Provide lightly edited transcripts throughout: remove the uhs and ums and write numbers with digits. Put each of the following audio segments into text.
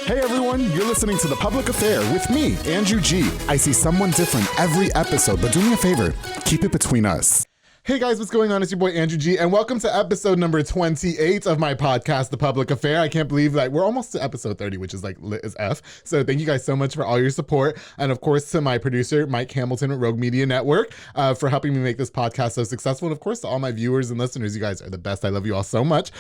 Hey everyone, you're listening to The Public Affair with me, Andrew G. I see someone different every episode, but do me a favor, keep it between us. Hey guys, what's going on? It's your boy Andrew G, and welcome to episode number 28 of my podcast, The Public Affair. I can't believe that we're almost to episode 30, which is like lit as F. So thank you guys so much for all your support. And of course, to my producer, Mike Hamilton at Rogue Media Network, for helping me make this podcast so successful. And of course, to all my viewers and listeners, you guys are the best. I love you all so much.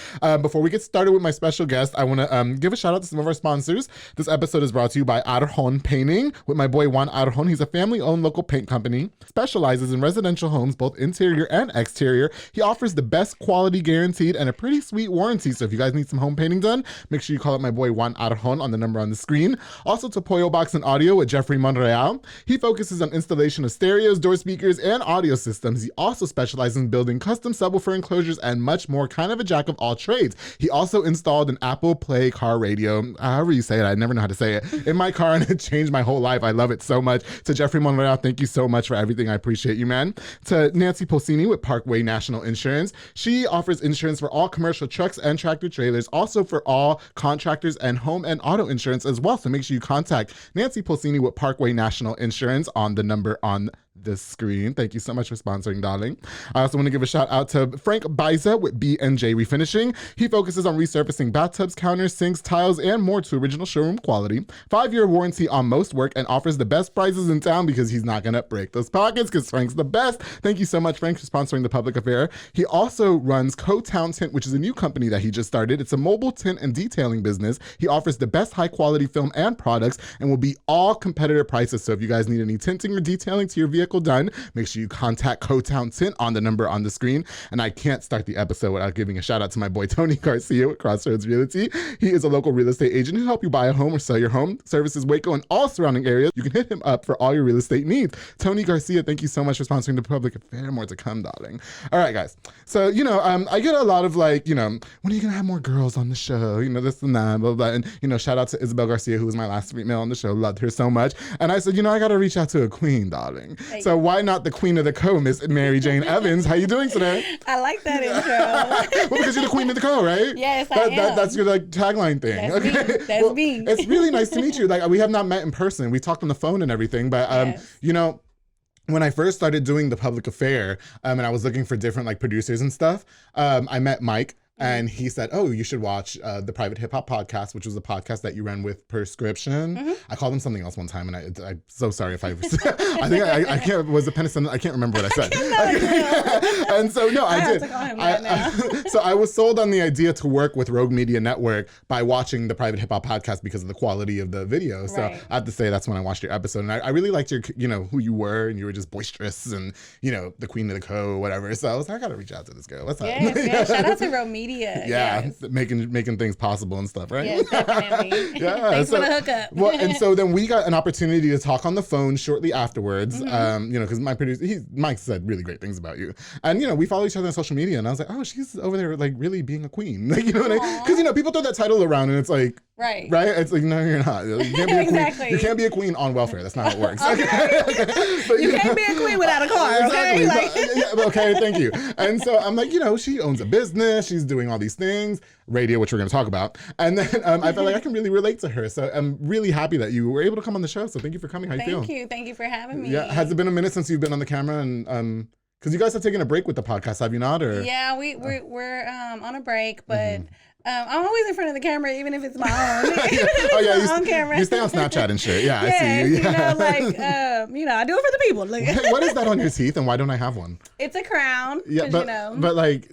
Before we get started with my special guest, I want to give a shout out to some of our sponsors. This episode is brought to you by Arjon Painting with my boy Juan Arjon. He's a family-owned local paint company, specializes in residential homes, both interior and exterior. He offers the best quality guaranteed and a pretty sweet warranty. So if you guys need some home painting done, make sure you call up my boy Juan Arjon on the number on the screen. Also to Pollo Box and Audio with Jeffrey Monreal. He focuses on installation of stereos, door speakers, and audio systems. He also specializes in building custom subwoofer enclosures and much more, kind of a jack of all trades. He also installed an Apple Play car radio, however you say it, I never know how to say it, in my car, and it changed my whole life. I love it so much. To Jeffrey Monreal, thank you so much for everything. I appreciate you, man. To Nancy Polsini with Parkway National Insurance. She offers insurance for all commercial trucks and tractor trailers, also for all contractors and home and auto insurance as well. So make sure you contact Nancy Polsini with Parkway National Insurance on the number on the screen. Thank you so much for sponsoring, darling. I also want to give a shout out to Frank Biza with B&J Refinishing. He focuses on resurfacing bathtubs, counters, sinks, tiles, and more to original showroom quality. 5-year warranty on most work, and offers the best prices in town because he's not going to break those pockets because Frank's the best. Thank you so much, Frank, for sponsoring The Public Affair. He also runs Co-Town Tint, which is a new company that he just started. It's a mobile tint and detailing business. He offers the best high quality film and products and will be all competitor prices. So if you guys need any tinting or detailing to your vehicle done, make sure you contact Co-Town Tint on the number on the screen. And I can't start the episode without giving a shout out to my boy Tony Garcia with Crossroads Realty. He is a local real estate agent who help you buy a home or sell your home. Services Waco and all surrounding areas. You can hit him up for all your real estate needs. Tony Garcia, thank you so much for sponsoring The Public Affair. More to come, darling. All right, guys. So, I get a lot of when are you going to have more girls on the show? This and that, blah, blah. And, shout out to Isabel Garcia, who was my last female on the show. Loved her so much. And I said, I got to reach out to a queen, darling. So why not the queen of the co, Miss MaryJane Evans? How you doing today? I like that intro. Well, because you're the queen of the co, right? Yes, I am. That's your tagline thing. That's okay. Me. That's me. It's really nice to meet you. We have not met in person. We talked on the phone and everything, but yes. When I first started doing The Public Affair, and I was looking for different producers and stuff, I met Mike. And he said, oh, you should watch the Private Hip Hop Podcast, which was a podcast that you ran with Prescription. Mm-hmm. I called him something else one time, and I'm so sorry if I I can't, was it penicillin? I can't remember what I said. And so, no, I did. Have to call him right now. So I was sold on the idea to work with Rogue Media Network by watching the Private Hip Hop Podcast because of the quality of the video. So right. I have to say that's when I watched your episode. And I really liked your, who you were, and you were just boisterous and, the queen of the co, whatever. So I was like, I got to reach out to this girl. What's up? Yes. Shout out to Rogue Media. Yeah, yes. making things possible and stuff, right? Yes, definitely. Yeah, Thanks for the hookup. Well, and so then we got an opportunity to talk on the phone shortly afterwards. Mm-hmm. Because my producer, Mike said really great things about you, and we follow each other on social media, and I was like, oh, she's over there really being a queen, what I mean? Because people throw that title around, and it's like. Right. It's like, no, you're not. You can't be a queen. Exactly. You can't be a queen on welfare. That's not how it works. Okay. But, you can't be a queen without a car. Exactly. Okay? Okay, thank you. And so I'm like, she owns a business. She's doing all these things, radio, which we're going to talk about. And then I felt like I can really relate to her. So I'm really happy that you were able to come on the show. So thank you for coming. How you feeling? Thank you. Thank you for having me. Yeah. Has it been a minute since you've been on the camera? And because you guys have taken a break with the podcast, have you not? Or yeah, we're on a break, but. I'm always in front of the camera, even if it's my own. Oh yeah, my own camera. You stay on Snapchat and shit. Yeah, yes, I see you. Yeah. I do it for the people. What is that on your teeth, and why don't I have one? It's a crown. Yeah, but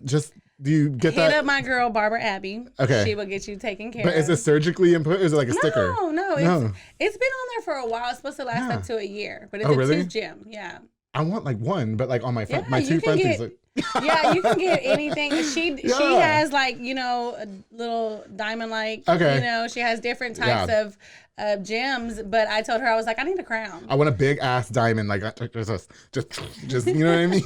just. Do you get Hit that? Hit up my girl, Barbara Abbey. Okay. She will get you taken care of. But is it surgically input or is it like a sticker? No. It's been on there for a while. It's supposed to last up to a year. But it's a tooth gem. Yeah. I want one, but on my front, my two front teeth. Yeah, you can get anything. She has a little diamond okay. She has different types of gems, but I told her, I was like, I need a crown. I want a big ass diamond, just you know what I mean?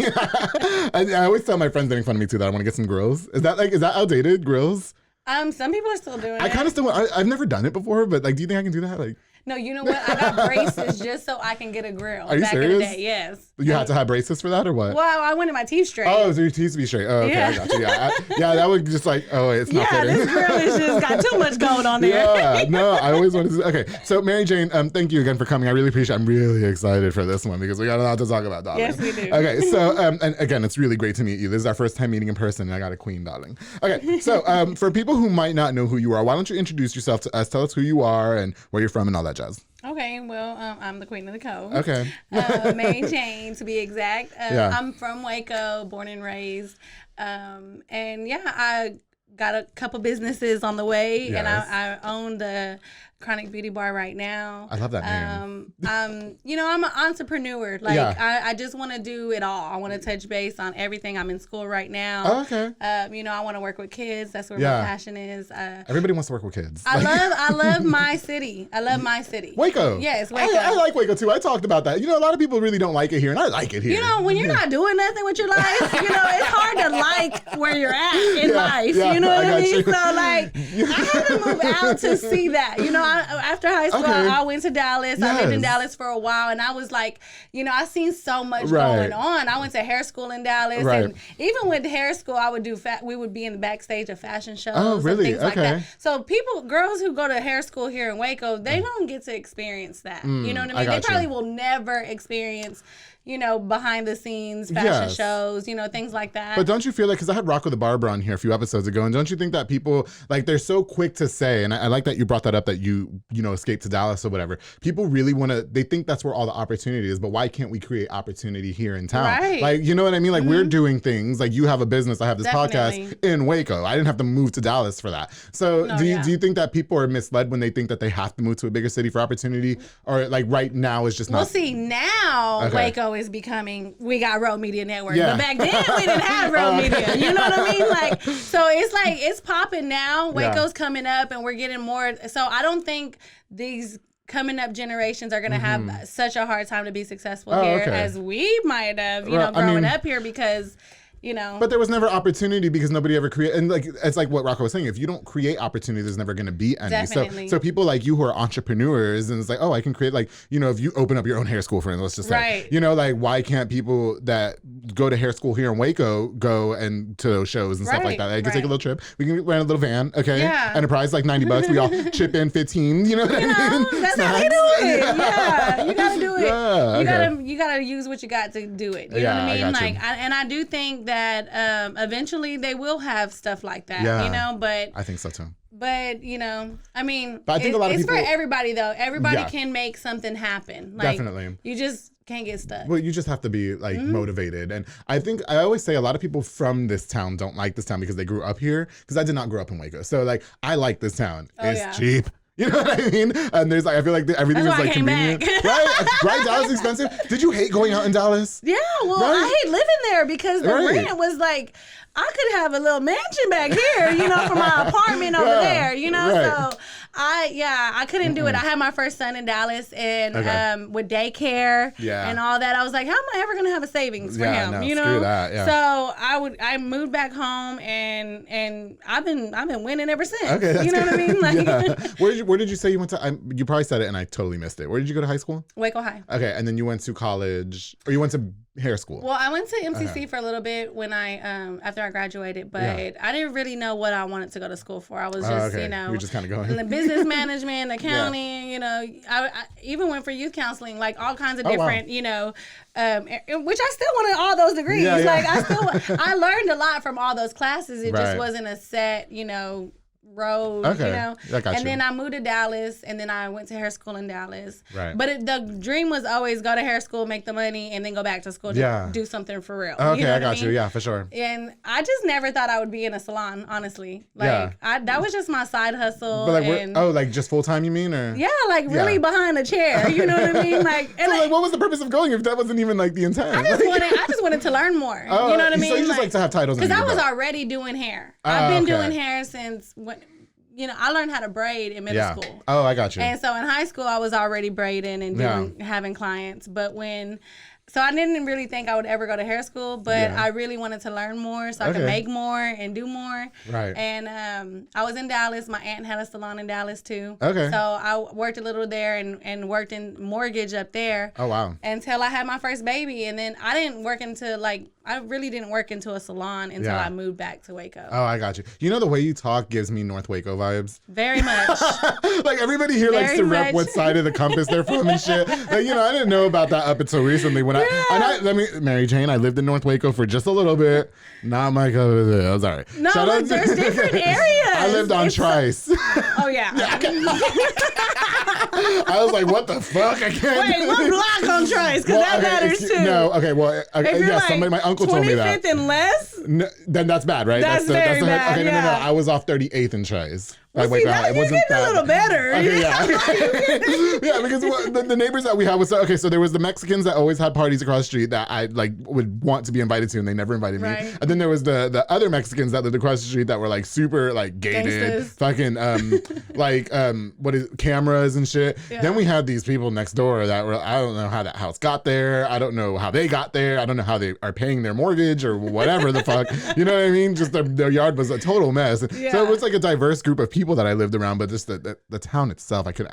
I always tell my friends making fun of me too that I want to get some grills. Is that outdated, grills? Some people are still doing it. I kind of still I've never done it before, but do you think I can do that? No, you know what? I got braces just so I can get a grill. Are you back serious? In the day, yes. You had to have braces for that or what? Well, I wanted my teeth straight. Oh, so your teeth to be straight. Oh, okay, Yeah. I got you. Yeah, that would just like, oh, it's not fitting. This girl has just got too much going on there. Yeah, no, I always wanted to. Okay, so MaryJane, thank you again for coming. I really appreciate it. I'm really excited for this one because we got a lot to talk about, darling. Yes, we do. Okay, so, and again, it's really great to meet you. This is our first time meeting in person, and I got a queen, darling. Okay, so for people who might not know who you are, why don't you introduce yourself to us? Tell us who you are and where you're from and all that jazz. Okay, well, I'm the queen of the cove. Okay. MaryJane, to be exact. Yeah. I'm from Waco, born and raised. And yeah, I got a couple businesses on the way, and I own the Chronic Beauty Bar right now. I love that name. I'm an entrepreneur. Like, I just want to do it all. I want to touch base on everything. I'm in school right now. Oh, okay. I want to work with kids. That's where my passion is. Everybody wants to work with kids. I love my city. I love my city. Waco. Yes, Waco. I like Waco too. I talked about that. A lot of people really don't like it here, and I like it here. When you're not doing nothing with your life, it's hard to like where you're at in life. Yeah, you know what I mean? you. So, like, I had to move out to see that. After high school, I went to Dallas. Yes. I lived in Dallas for a while, and I was like, I seen so much going on. I went to hair school in Dallas, and even with hair school, I would we would be in the backstage of fashion shows and things like that. So girls who go to hair school here in Waco, they don't get to experience that. You know what I mean? They probably will never experience behind the scenes fashion shows, things like that. But don't you feel like, because I had Rocco the Barber on here a few episodes ago, and don't you think that people, like, they're so quick to say, and I like that you brought that up, that you escaped to Dallas or whatever. People really want to, they think that's where all the opportunity is, but why can't we create opportunity here in town? Right. Like, you know what I mean? Like, we're doing things, like you have a business, I have this podcast in Waco. I didn't have to move to Dallas for that. So do you think that people are misled when they think that they have to move to a bigger city for opportunity? Or like right now is just not? Well, see, now Waco is becoming, we got Road Media Network. But back then we didn't have Road Media. You know what I mean? Like, so it's like, it's popping now. Waco's coming up and we're getting more. So I don't think these coming up generations are going to have such a hard time to be successful here as we might have, growing up here, because But there was never opportunity because nobody ever created. And like, it's like what Rocco was saying. If you don't create opportunity, there's never going to be any. Definitely. So people like you who are entrepreneurs, and it's like, oh, I can create, like, if you open up your own hair school, for instance, let's just say, like, why can't people that go to hair school here in Waco go and to those shows and stuff like that? I can take a little trip. We can rent a little van, okay? Yeah. Enterprise, like $90. We all chip in 15. You know what I mean? That's how they do it. Yeah, you gotta do it. You gotta use what you got to do it. You know what I mean? I do think that eventually they will have stuff like that, but I think so too. But I mean, but I think a lot of people, it's for everybody though. Everybody can make something happen. Like, definitely. You just can't get stuck. Well, you just have to be like motivated. And I think I always say a lot of people from this town don't like this town because they grew up here. Because I did not grow up in Waco, so like I like this town. It's cheap. You know what I mean? And there's like, I feel like everything is like convenient. Right? Dallas is expensive. Did you hate going out in Dallas? Yeah, well, I hate living there because the rent was like, I could have a little mansion back here, for my apartment over there, so I couldn't do it. I had my first son in Dallas, and with daycare and all that, I was like, how am I ever gonna have a savings for him? Screw that, So I moved back home, and I've been winning ever since. Okay, that's you know what I mean? Like, where did you say you went to? You probably said it, and I totally missed it. Where did you go to high school? Waco High. Okay, and then you went to college, or you went to hair school? Well, I went to MCC for a little bit when after I graduated, but I didn't really know what I wanted to go to school for. I was just, you were just kind of going. In the business management, accounting, I even went for youth counseling, like all kinds of different, which I still wanted all those degrees. Like I learned a lot from all those classes. It just wasn't a set, road, and then I moved to Dallas, and then I went to hair school in Dallas. Right. But the dream was always go to hair school, make the money, and then go back to school to do something for real. Okay, I got you. Yeah, for sure. And I just never thought I would be in a salon, honestly. Like that was just my side hustle. But like, like just full time, you mean, or? Yeah, like really behind a chair. You know what I mean? Like, and so what was the purpose of going if that wasn't even like the intent? I just wanted to learn more. You know what I mean? So you just like to have titles. Because I was already doing hair. I've been doing hair since I learned how to braid in middle school. Oh, I got you. And so in high school, I was already braiding and having clients. But So I didn't really think I would ever go to hair school, but I really wanted to learn more so I could make more and do more. Right. And I was in Dallas. My aunt had a salon in Dallas too. Okay. So I worked a little there and worked in mortgage up there. Oh, wow. Until I had my first baby. And then I really didn't work into a salon until I moved back to Waco. Oh, I got you. You know, the way you talk gives me North Waco vibes. Very much. Like, everybody here likes to rep what side of the compass they're from and shit. Like, you know, I didn't know about that up until recently. When MaryJane, I lived in North Waco for just a little bit. Not my cup of tea. I'm sorry. No, but there's different areas. I lived on Trice. Oh, yeah. I was like, what the fuck? I can't. Wait, what block on Trice? Because that matters too. No, okay, well, my uncle told me that. 25th and less? No, then that's bad, right? That's very bad. Okay, no. I was off 38th and Trice. Well, see, it wasn't that. A little better. Okay, yeah. Yeah, because the neighbors that we had was, so there was the Mexicans that always had parties across the street that I like would want to be invited to, and they never invited me. And then there was the other Mexicans that lived across the street that were like super like gated, fucking cameras and shit. Yeah. Then we had these people next door that were, I don't know how that house got there. I don't know how they got there. I don't know how they are paying their mortgage or whatever the fuck. You know what I mean? Just their yard was a total mess. Yeah. So it was like a diverse group of people that I lived around, but just the town itself, I couldn't.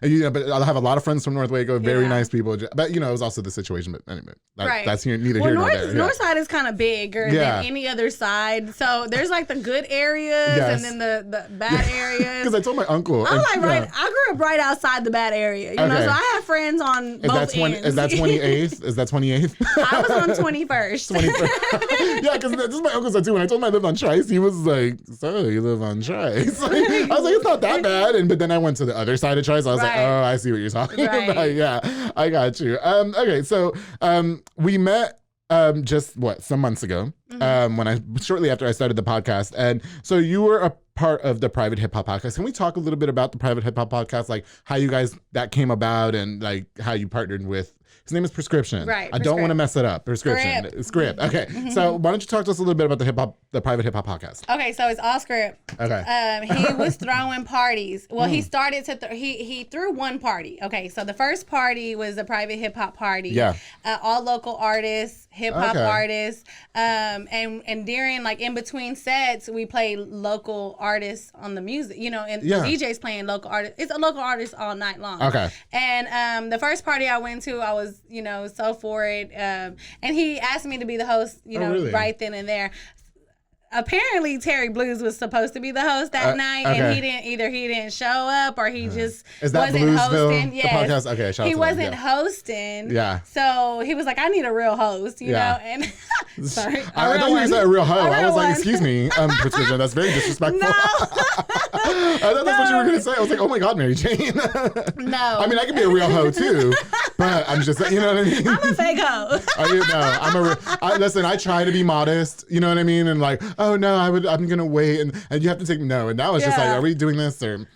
And, but I have a lot of friends from North Waco, very nice people. But it was also the situation. But anyway, that's neither here nor there. North side is kind of bigger than any other side. So there's like the good areas and then the bad areas. Because I told my uncle, I grew up right outside the bad area. You know, so I have friends on both ends. Is that 28th? Is that 28th? I was on 21st. 21st. Yeah, because this is my uncle said too. When I told him I lived on Trice, he was like, "So you live on Trice?" I was like, it's not that bad. But then I went to the other side of Trice. I was like, oh, I see what you're talking about. Yeah, I got you. Okay, so we met just some months ago shortly after I started the podcast. And so you were a part of the Private Hip Hop Podcast. Can we talk a little bit about the Private Hip Hop Podcast, like how you guys, that came about and like how you partnered with, his name is Prescription. Right. I don't want to mess it up. Prescription. Script. Okay. So why don't you talk to us a little bit about the Private Hip Hop Podcast? Okay. So it's all Script. Okay. He was throwing parties. Well, he started to, he threw one party. Okay. So the first party was the Private Hip Hop Party. Yeah. All local artists, hip hop artists. And during, like, in between sets, we play local artists on the music, and the DJ's playing local artists. It's a local artist all night long. Okay. And the first party I went to, I was, so for it. And he asked me to be the host, really? Right then and there. Apparently Terry Blues was supposed to be the host that night, and he didn't show up, or he just wasn't hosting. Yes. The podcast? Okay, he wasn't hosting. Yeah. So he was like, I need a real host, you know? And sorry. I thought you said a real hoe. I was like, excuse me, Patricia, that's very disrespectful. No. I thought that's what you were gonna say. I was like, oh my God, MaryJane. No. I mean, I can be a real hoe too, but I'm just, you know what I mean? I'm a fake hoe. Listen, I try to be modest, you know what I mean? And like, oh no, I'm gonna wait, and you have to take no. And now it's just like, are we doing this or?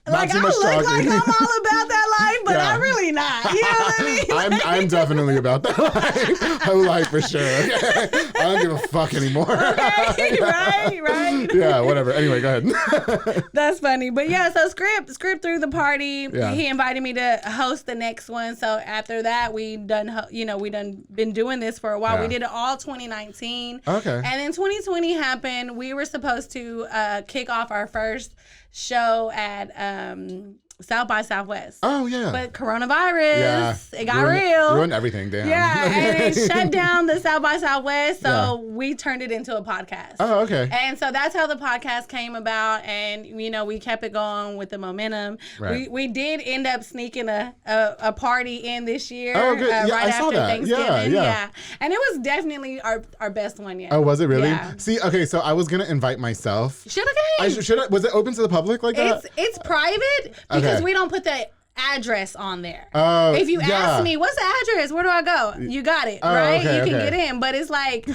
Like, I look like I'm all about that life, but I'm really not. You know what I mean? I'm definitely about that life. Whole life for sure. Okay? I don't give a fuck anymore. Okay, right. Yeah, whatever. Anyway, go ahead. That's funny. But yeah, so Script threw the party. Yeah. He invited me to host the next one. So after that, we done been doing this for a while. Yeah. We did it all 2019. Okay. And then 2020 happened. We were supposed to kick off our first show at South by Southwest. Oh, yeah. But coronavirus, it got real. Ruined everything, damn. Yeah, and it shut down the South by Southwest, so we turned it into a podcast. Oh, okay. And so that's how the podcast came about, and, we kept it going with the momentum. Right. We did end up sneaking a party in this year. Oh, good. Right after Thanksgiving. Yeah. And it was definitely our best one yet. Oh, was it really? Yeah. See, okay, so I was going to invite myself. Should I? Was it open to the public like that? It's private because we don't put the address on there. Oh, if you ask me, what's the address? Where do I go? You got it, right? Okay, you can get in, but it's like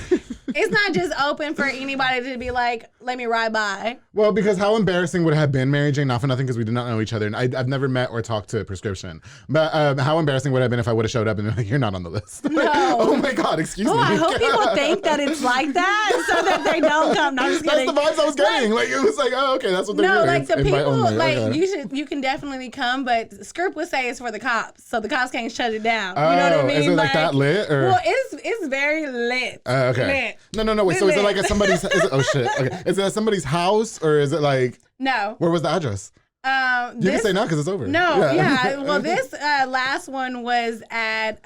It's not just open for anybody to be like, let me ride by. Well, because how embarrassing would it have been, MaryJane, not for nothing, because we did not know each other, and I've never met or talked to Prescription. But how embarrassing would it have been if I would have showed up and been like, you're not on the list. No. Oh my God, excuse me. I hope people think that it's like that so that they don't come. No, I'm just kidding. That's the vibes I was getting. Like, it was like, oh, okay, that's what they're doing. No, like the people, like okay. you can definitely come, but Script would say it's for the cops, so the cops can't shut it down. You know what I mean? Is it like that lit? Or? Well, it's very lit. Okay. Lit. No. Wait, so is it like at somebody's? Oh shit. Okay. Is it at somebody's house or is it like? No. Where was the address? You can say no because it's over. No. Yeah. Well, this last one was at.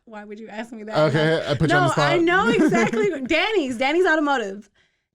Why would you ask me that? Okay, I put you on the spot. I know exactly. Danny's Automotive.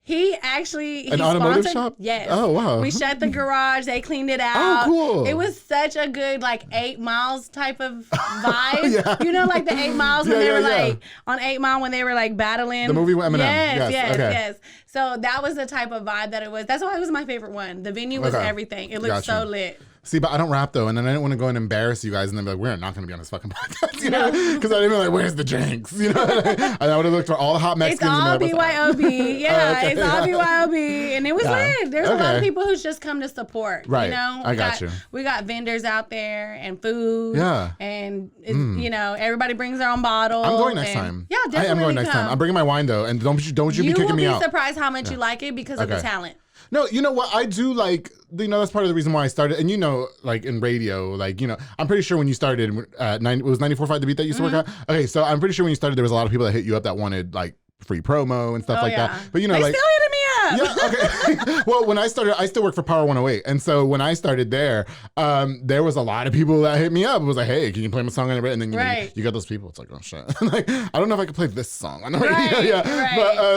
He automotive shop? Yes. Oh, wow. We shut the garage. They cleaned it out. Oh, cool. It was such a good, like, 8 Miles type of vibe. Yeah. You know, like the 8 Miles when they were like, on 8 Mile when they were like battling. The movie with Eminem. Yes. So that was the type of vibe that it was. That's why it was my favorite one. The venue was everything. It looked so lit. See, but I don't rap though, and then I didn't want to go and embarrass you guys, and then be like, we're not going to be on this fucking podcast, you know? Because I didn't be like, where's the drinks, you know? And I would have looked for all the hot Mexicans. It's all BYOB, it's all BYOB, and it was lit. There's a lot of people who's just come to support, right? You know, I got you. We got vendors out there and food, and you know, everybody brings their own bottle. I'm going next time. Yeah, definitely. I am going next time. I'm bringing my wine though, and don't you be kicking me out. You will be surprised how much you like it because of the talent. No, you know what? I do like, you know, that's part of the reason why I started. And you know, like in radio, like, you know, I'm pretty sure when you started, it was 94.5 The Beat that you used to work at? Okay, so I'm pretty sure when you started, there was a lot of people that hit you up that wanted like free promo and stuff like that. But you know, they still hitting me up. Yeah, okay. Well, when I started, I still work for Power 108. And so when I started there was a lot of people that hit me up. It was like, hey, can you play my song on the radio? And then you got those people. It's like, oh shit. Like, I don't know if I could play this song on the radio.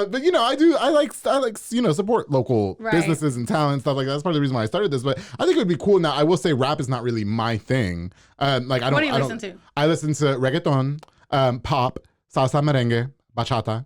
But you know, I like you know, support local businesses and talent and stuff like that. That's part of the reason why I started this. But I think it would be cool. Now, I will say rap is not really my thing. Like I don't. What do you listen to? I listen to reggaeton, pop, salsa, merengue, bachata.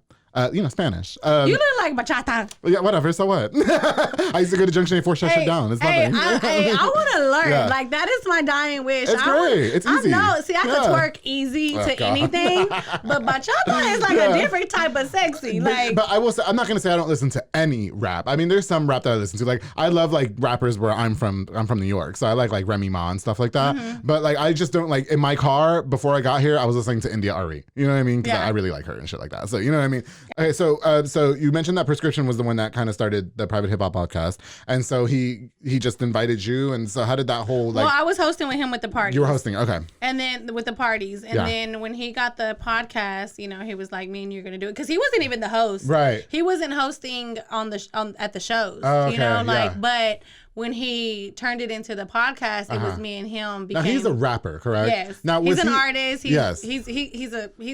You know, Spanish. You look like bachata. Yeah, whatever. So what? I used to go to Junction 84, shut down. It's nothing. I want to learn. Like, that is my dying wish. It's great. It's easy. I know. See, I could twerk easy to anything, but bachata is like a different type of sexy. Like, but I will say, I'm not going to say I don't listen to any rap. I mean, there's some rap that I listen to. Like, I love, like, rappers where I'm from New York. So I like Remy Ma and stuff like that. Mm-hmm. But, like, I just don't, like, in my car, before I got here, I was listening to India Ari. You know what I mean? Because I really like her and shit like that. So, you know what I mean? Okay, so you mentioned that Prescription was the one that kind of started the Private Hip Hop podcast, and so he just invited you, and so how did that whole like? Well, I was hosting with him with the parties. You were hosting, okay. And then with the parties, and then when he got the podcast, you know, he was like, "Me and you're gonna do it," because he wasn't even the host. Right. He wasn't hosting at the shows. Oh, okay, you know, like but. When he turned it into the podcast, it was me and him. Now he's a rapper, correct? Yes. Now he's an artist. He's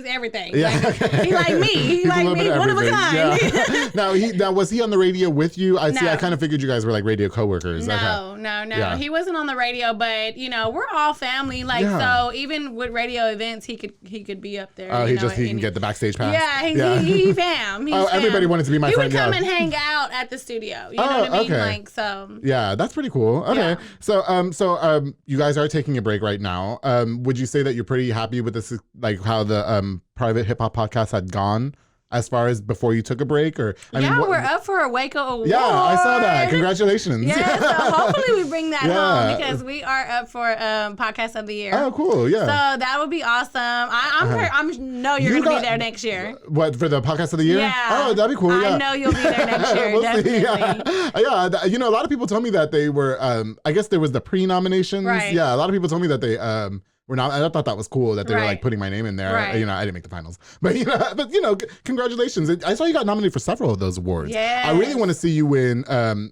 everything. Yeah. Like, he like me. He like me. One of a kind. Yeah. Now was he on the radio with you? I kind of figured you guys were like radio coworkers. No. Yeah. He wasn't on the radio, but you know, we're all family. Like so, even with radio events, he could be up there. Oh, he can get the backstage pass. Yeah, he fam. Everybody wanted to be my friend. He would come and hang out at the studio. You know what I mean? Okay. Like so. Yeah. That's pretty cool. Okay. Yeah. So you guys are taking a break right now. Would you say that you're pretty happy with this, like how the Private Hip Hop podcast had gone as far as before you took a break? Or we're up for a Waco award. Yeah, I saw that. Congratulations. Yeah, so hopefully we bring that home because we are up for Podcast of the Year. Oh, cool. Yeah. So that would be awesome. I know you're going to be there next year. What, for the Podcast of the Year? Yeah. Oh, that'd be cool. I know you'll be there next year. Definitely. Yeah. You know, a lot of people told me that they were, I guess there was the pre-nominations. Right. Yeah, a lot of people told me that they, I thought that was cool that they were like putting my name in there. Right. You know, I didn't make the finals, but you know, congratulations! I saw you got nominated for several of those awards. Yeah, I really want to see you win.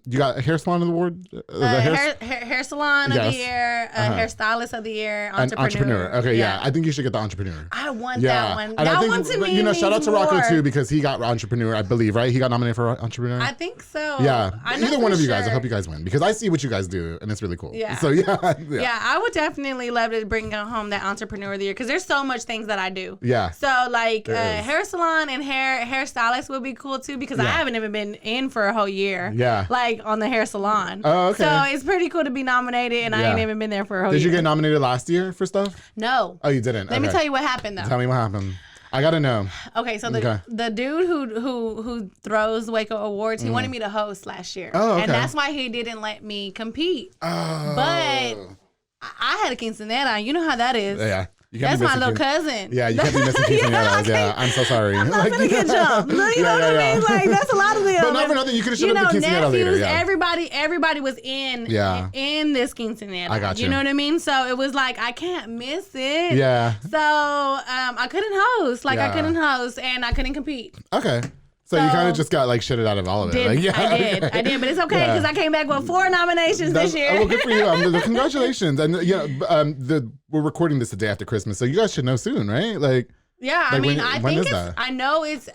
You got a hair salon award, hair salon of the year, hairstylist of the year, entrepreneur. Okay, yeah, I think you should get the entrepreneur. I want that one. And that one to me. You know, shout out to more. Waco too because he got entrepreneur. I believe, right? He got nominated for entrepreneur. I think so. Yeah, either one of you guys. I hope you guys win because I see what you guys do and it's really cool. Yeah. So yeah, I would definitely love to bring home that entrepreneur of the year because there's so much things that I do. Yeah. So like hair salon and hairstylist would be cool too because I haven't even been in for a whole year. Yeah. Like on the hair salon. Oh, okay. So it's pretty cool to be nominated and I ain't even been there for a whole year. Did you get nominated last year for stuff? No. Oh, you didn't? Let me tell you what happened though. Tell me what happened. I gotta know. Okay, so the dude who throws Waco Awards, he wanted me to host last year. Oh, okay. And that's why he didn't let me compete. Oh. But I had a quinceanera. You know how that is. Yeah. That's my little cousin. Yeah, you can't be missing quinceañeras. Yeah, I'm so sorry. I'm not gonna get jumped. You know what I mean? Like, that's a lot of them. But not for nothing, you could have showed up the quinceañera later. Yeah. Everybody was in this quinceañera. I got you. You know what I mean? So it was like, I can't miss it. Yeah. So I couldn't host. Like, I couldn't host and I couldn't compete. Okay. So you kind of just got like shitted out of all of it. I did, but it's okay because I came back with 4 nominations this year. Well, good for you. Congratulations. And we're recording this the day after Christmas, so you guys should know soon, right? Like, yeah, I mean, I know it's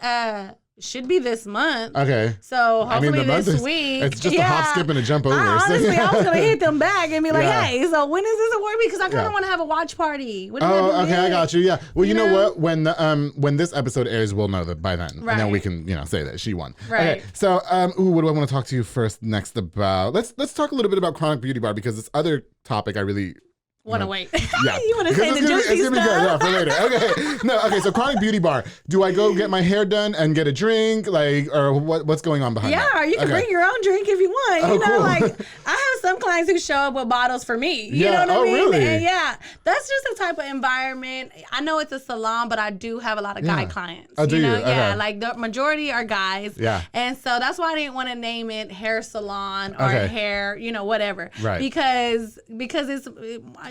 should be this month. Okay. So hopefully this week. It's just a hop, skip, and a jump over. Honestly, I was gonna hit them back and be like, hey, so when is this award? Because I kind of want to have a watch party. Okay, I got you. Yeah. Well, you know what? When this episode airs, we'll know that by then, and then we can say that she won. Right. Okay. So, what do I want to talk to you next about? Let's talk a little bit about Chronic Beauty Bar because this other topic I really want to wait. Yeah. You want to say the juicy stuff? Yeah, for later. Okay. So Chronic Beauty Bar. Do I go get my hair done and get a drink, or what's going on behind that? Yeah, you can bring your own drink if you want. Oh, cool. Like I have some clients who show up with bottles for me. You know what I mean? Really? And that's just the type of environment. I know it's a salon, but I do have a lot of guy clients. Oh, do you? Yeah, like the majority are guys. Yeah. And so that's why I didn't want to name it hair salon or hair, whatever. Right. Because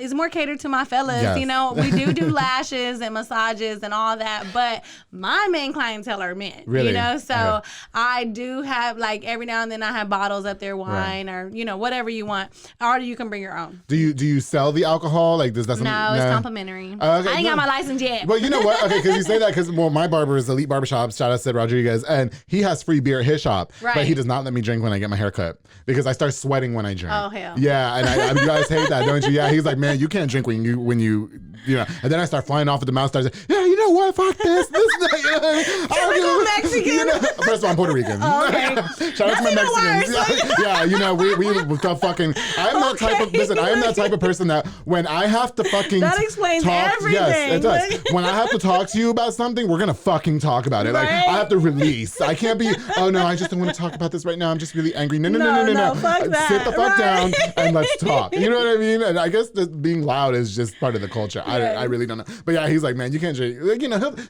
it's more catered to my fellas. Yes. We do lashes and massages and all that, but my main clientele are men. Really? So I do have, like, every now and then I have bottles up there, wine or whatever you want, or you can bring your own. Do you sell the alcohol? Like, does that? No, it's complimentary. I ain't got my license yet. Well, you know what? Okay, because you say that because my barber is Elite Barbershop. Shout out to Rodriguez, and he has free beer at his shop, but he does not let me drink when I get my hair cut because I start sweating when I drink. Oh hell. Yeah, and you guys hate that, don't you? Yeah, he's like, man, you can't drink when you and then I start flying off at the mouth. Saying, yeah, you know what? Fuck this. Can we go Mexican? First of all, I'm Puerto Rican. Oh, okay. Shout out to my Mexicans. We fucking. I'm that type of listen. I am that type of person that when I have to fucking that explains talk, everything. Yes, it does. When I have to talk to you about something, we're gonna fucking talk about it. Like I have to release. I can't be. Oh no, I just don't want to talk about this right now. I'm just really angry. No. Fuck that. Sit the fuck down and let's talk. You know what I mean? And I guess that being loud is just part of the culture. I really don't know. But yeah, he's like, man, you can't drink. Like,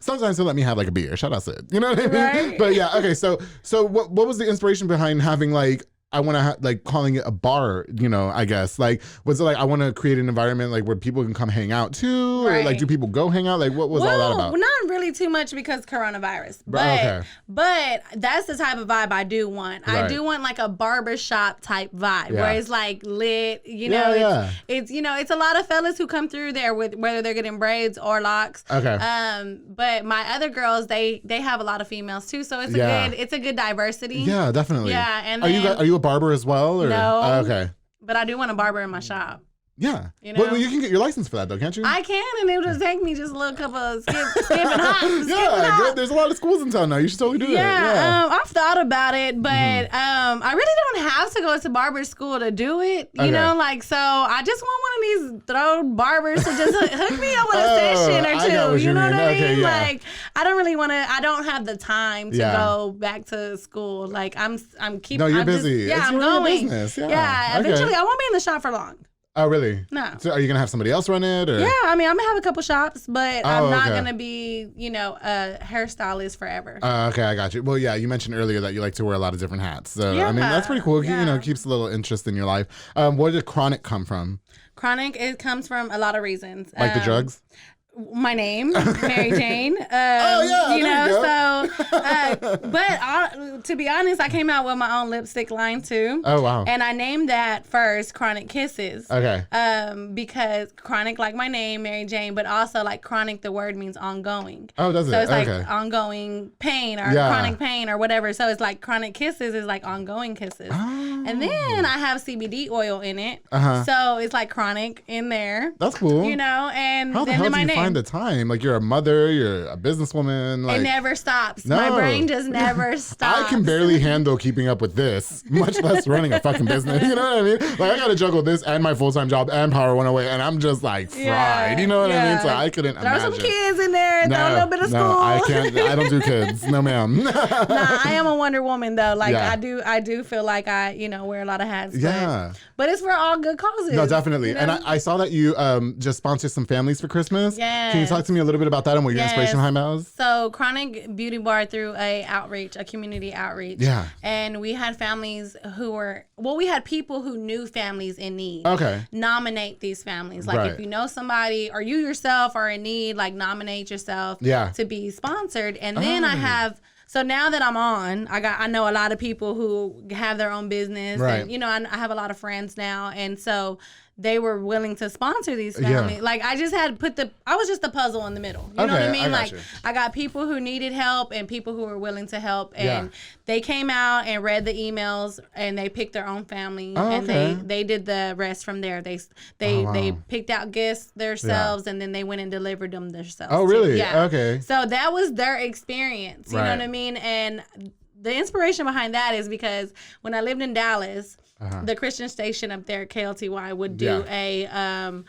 sometimes he'll let me have like a beer. Shout out Sid. You know what I mean? Right. But yeah, okay. So what was the inspiration behind having like I want to like calling it a bar, I guess. Like, was it like I want to create an environment like where people can come hang out too? Or like, do people go hang out? Like, what was all that about? Not really too much because coronavirus. But that's the type of vibe I do want. Right. I do want like a barbershop type vibe where it's like lit, It's it's a lot of fellas who come through there with whether they're getting braids or locks. Okay. But my other girls, they have a lot of females too, so it's a good diversity. Yeah, definitely. Yeah, and are you a barber as well? Or? No. Okay. But I do want a barber in my shop. Yeah. Well, you can get your license for that though, can't you? I can, and it would just take me just a little couple of skip and hops. There's a lot of schools in town now. You should totally do that. Yeah. I've thought about it, but I really don't have to go to barber school to do it. You know, like, so I just want one of these throat barbers to just hook me up with a session or two. You know what I mean? Like, I don't really want to. I don't have the time to go back to school. Like, I'm keeping. No, you're busy. I'm going. Business. Yeah. Eventually, I won't be in the shop for long. Oh, really? No. So are you going to have somebody else run it? Or? Yeah, I mean, I'm going to have a couple shops, but I'm not going to be, a hairstylist forever. Okay, I got you. Well, yeah, you mentioned earlier that you like to wear a lot of different hats. So, I mean, that's pretty cool. Yeah. It keeps a little interest in your life. Where did Chronic come from? Chronic, it comes from a lot of reasons. Like the drugs? My name, MaryJane. But to be honest, I came out with my own lipstick line too. Oh wow! And I named that first Chronic Kisses. Okay. Because chronic, like my name, MaryJane, but also like chronic, the word means ongoing. Oh, does it? So it's like ongoing pain or chronic pain or whatever. So it's like Chronic Kisses is like ongoing kisses. Oh. And then I have CBD oil in it. So it's like chronic in there. That's cool. And how then my name. find the time? Like, you're a mother, you're a businesswoman. Like, it never stops. No. My brain just never stops. I can barely handle keeping up with this, much less running a fucking business. You know what I mean? Like, I got to juggle this and my full-time job and Power 108, and I'm just like fried. You know what I mean? So I couldn't imagine. Throw some kids in there. Throw a little bit of school. No, I can't. I don't do kids. No, ma'am. Nah, I am a Wonder Woman though. Like I do feel like I, wear a lot of hats. But it's for all good causes. No, definitely. And I saw that you just sponsored some families for Christmas. Yes. Can you talk to me a little bit about that and what your inspiration behind that was? So Chronic Beauty Bar through a community outreach. Yeah. And we had families we had people who knew families in need. Okay. Nominate these families. Like if you know somebody or you yourself are in need, like nominate yourself to be sponsored. And then I have. So now that I'm on, I know a lot of people who have their own business, and I have a lot of friends now, and so they were willing to sponsor these families. Yeah. Like I just had I was just the puzzle in the middle. You know what I mean? I got people who needed help and people who were willing to help, and they came out and read the emails and they picked their own family, and they did the rest from there. They picked out gifts themselves, and then they went and delivered them themselves. Oh, really? Yeah. Okay. So that was their experience. You know what I mean? And the inspiration behind that is because when I lived in Dallas, the Christian station up there, KLTY, would do a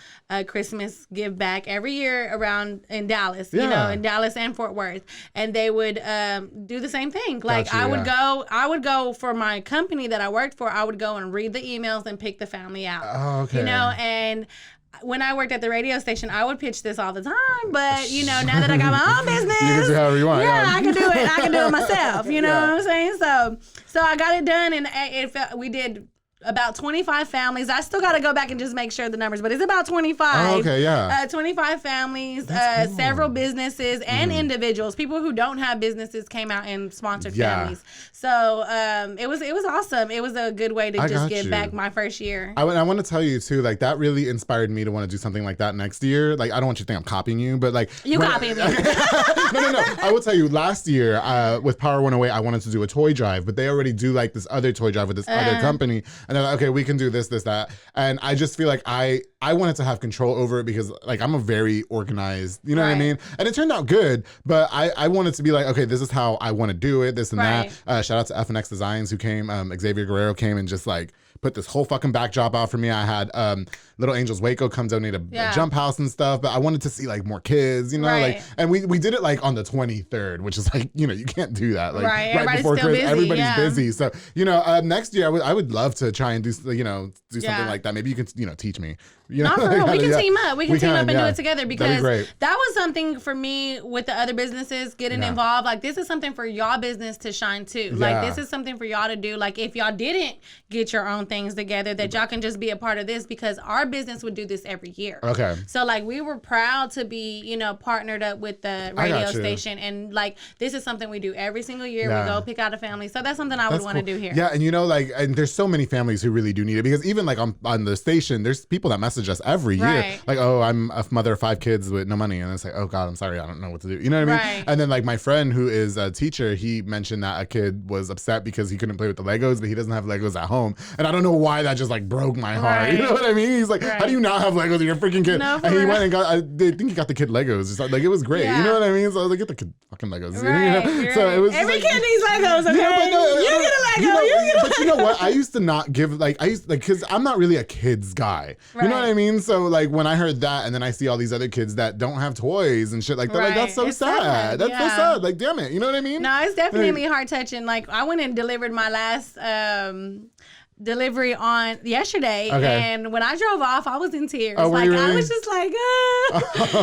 Christmas give back every year around in Dallas, in Dallas and Fort Worth, and they would do the same thing. Like I would go for my company that I worked for. I would go and read the emails and pick the family out. Oh, okay. And when I worked at the radio station, I would pitch this all the time. But, now that I got my own business, you can do however you want. Yeah, I can do it. I can do it myself. You know what I'm saying? So I got it done, and we did about 25 families. I still got to go back and just make sure the numbers, but it's about 25. Oh, okay, yeah. 25 families, cool. Several businesses and individuals. People who don't have businesses came out and sponsored families. So it was awesome. It was a good way to just give back my first year. I want to tell you too, like that really inspired me to want to do something like that next year. Like I don't want you to think I'm copying you, but like you copying me. No. I will tell you, last year with Power 108, I wanted to do a toy drive, but they already do like this other toy drive with this other company. And they're like, okay, we can do this, that. And I just feel like I wanted to have control over it because like I'm a very organized, you know what I mean? And it turned out good, but I wanted to be like, okay, this is how I want to do it, this and that. Shout out to FNX Designs who came, Xavier Guerrero came and just like put this whole fucking backdrop out for me. I had Little Angels Waco come donate a jump house and stuff, but I wanted to see like more kids, like, and we did it like on the 23rd, which is like, you can't do that. Like right before Christmas, everybody's busy. So, next year I would love to try and do something like that. Maybe you can, teach me. Not for real. We can team up. We can team up and do it together because that was something for me with the other businesses getting involved. Like this is something for y'all business to shine too. Like this is something for y'all to do. Like if y'all didn't get your own things together, that y'all can just be a part of this because our business would do this every year. Okay. So like we were proud to be, partnered up with the radio station, and like this is something we do every single year. We go pick out a family. So that's something I would want to do here. Yeah, and and there's so many families who really do need it because even like on the station, there's people that message us every year. Like, oh, I'm a mother of 5 kids with no money, and it's like, oh God, I'm sorry, I don't know what to do. You know what I mean? And then like my friend who is a teacher, he mentioned that a kid was upset because he couldn't play with the Legos, but he doesn't have Legos at home, and I don't know why that just like broke my heart. You know what I mean? He's like, how do you not have Legos? You're a freaking kid. No, and he went and got, I think he got the kid Legos. Like it was great. You know what I mean? So I was like, get the kid fucking Legos. So it was every kid needs Legos. Okay, you get a Lego. But you know what? I used to not give because I'm not really a kids guy. You know what I mean? So like when I heard that, and then I see all these other kids that don't have toys and shit like that, like that's so sad. That's so sad. Like damn it, you know what I mean? No, it's definitely heart touching. Like I went and delivered my last delivery on yesterday, and when I drove off, I was in tears. I was just like,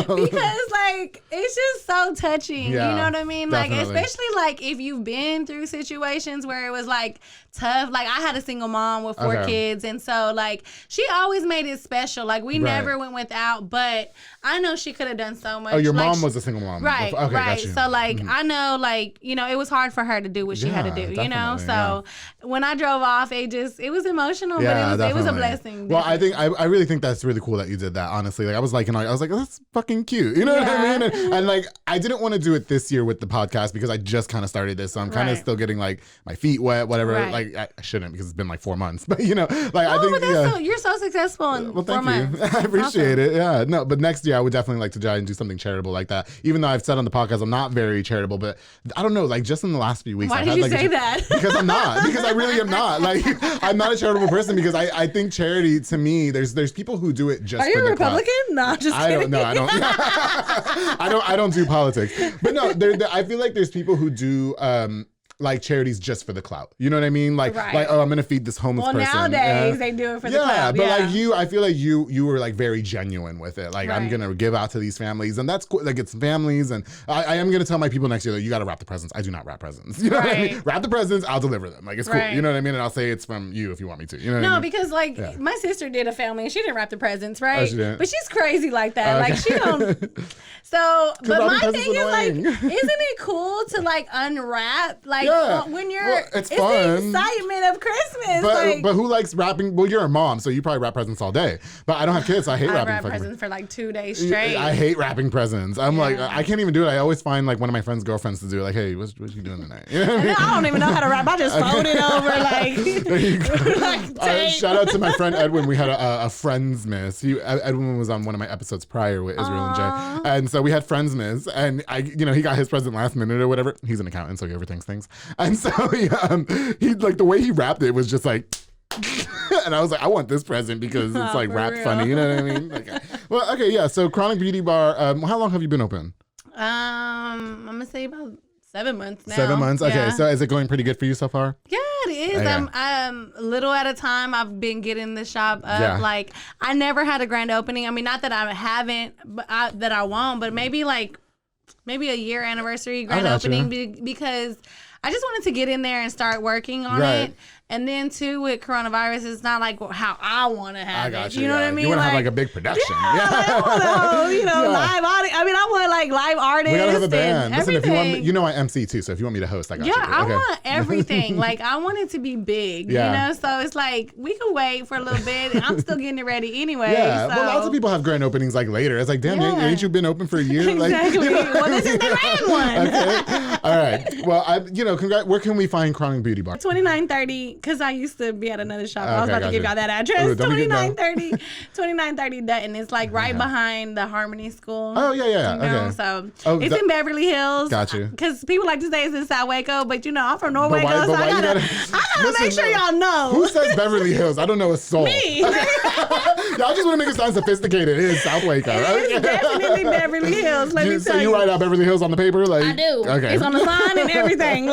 because like it's just so touching. You know what I mean? Definitely. Like especially like if you've been through situations where it was like tough. Like I had a single mom with 4 kids, and so like she always made it special. Like we never went without, but I know she could have done so much. Oh, your mom was a single mom, right? Okay, right. So like I know, like it was hard for her to do what she had to do. So when I drove off, it was emotional, but it was a blessing. Well, I really think that's really cool that you did that. Honestly, like I was like, that's fucking cute. You know what I mean? And like I didn't want to do it this year with the podcast because I just kind of started this, so I'm kind of still getting like my feet wet, whatever. like I shouldn't because it's been like 4 months, but you know, like I think but you're so successful in 4 months. I appreciate it. Yeah, no, but next year I would definitely like to try and do something charitable like that. Even though I've said on the podcast I'm not very charitable, but I don't know, like just in the last few weeks. Why did you say that? Because I'm not. Because I really am not. Like I'm not a charitable person because I think charity to me, there's people who do it just. Are you for a Republican? No, just kidding. I don't do politics. But no, I feel like there's people who do like charities just for the clout. You know what I mean? Like, oh, I'm gonna feed this homeless person. Well, nowadays they do it for the clout. But like I feel like you were like very genuine with it. Like I'm gonna give out to these families, and that's cool. Like it's families, and I am gonna tell my people next year that you gotta wrap the presents. I do not wrap presents. You know what I mean? Wrap the presents, I'll deliver them. Like it's cool. You know what I mean? And I'll say it's from you if you want me to. You know what I mean? Because like my sister did a family and she didn't wrap the presents, right? Oh, she didn't? But she's crazy like that. Like she don't. So, but my thing is like, isn't it cool to like unwrap when you're? Well, it's fun. The excitement of Christmas. But who likes wrapping? Well, you're a mom, so you probably wrap presents all day. But I don't have kids, so I hate wrapping. I wrap presents for like 2 days straight. I hate wrapping presents. I'm like, I can't even do it. I always find like one of my friends' girlfriends to do it. Like, hey, what you doing tonight? You know what I mean? I don't even know how to wrap. I just fold it over like. There you go. Shout out to my friend Edwin. We had a Friendsmas. Edwin was on one of my episodes prior with Israel and Jay, and so we had Friendsmas, and he got his present last minute or whatever. He's an accountant, so he overthinks things, and so he like the way he wrapped it was just like. And I was like, I want this present because it's like wrapped funny, you know what I mean? Okay, so Chronic Beauty Bar. How long have you been open? I'm gonna say about 7 months now. 7 months. Okay, so is it going pretty good for you so far? Yeah, it is. I'm little at a time. I've been getting the shop up. Yeah. Like I never had a grand opening. I mean, not that I haven't, but that I won't. But maybe a year anniversary grand opening because I just wanted to get in there and start working on it. And then too with coronavirus, it's not like how I want to have it. You know what I mean? You want to have like a big production. Like, I want live audience. I mean, I want like live artists. We gotta have a band. Listen, if you want me, I MC too. So if you want me to host, I got you. Yeah, I want everything. Like I want it to be big. Yeah. You know, so it's like we can wait for a little bit. And I'm still getting it ready anyway. Yeah. So. Well, lots of people have grand openings like later. It's like, damn, ain't you been open for a year? Exactly. Well, this is the grand one. Okay. All right. Well, congrats. Where can we find Chronic Beauty Bar? 2930. Because I used to be at another shop. I was about to give y'all that address. 2930 Dutton. It's like right behind the Harmony School. Oh, yeah. Okay. So it's in Beverly Hills. Got you. Because people like to say it's in South Waco, but I'm from North Waco, so I gotta make sure y'all know. Who says Beverly Hills? I don't know a soul. Me. Okay. Y'all just want to make it sound sophisticated. It is South Waco. It's definitely Beverly Hills. Let me tell you. So you write out Beverly Hills on the paper? I do. Okay. It's on the sign and everything.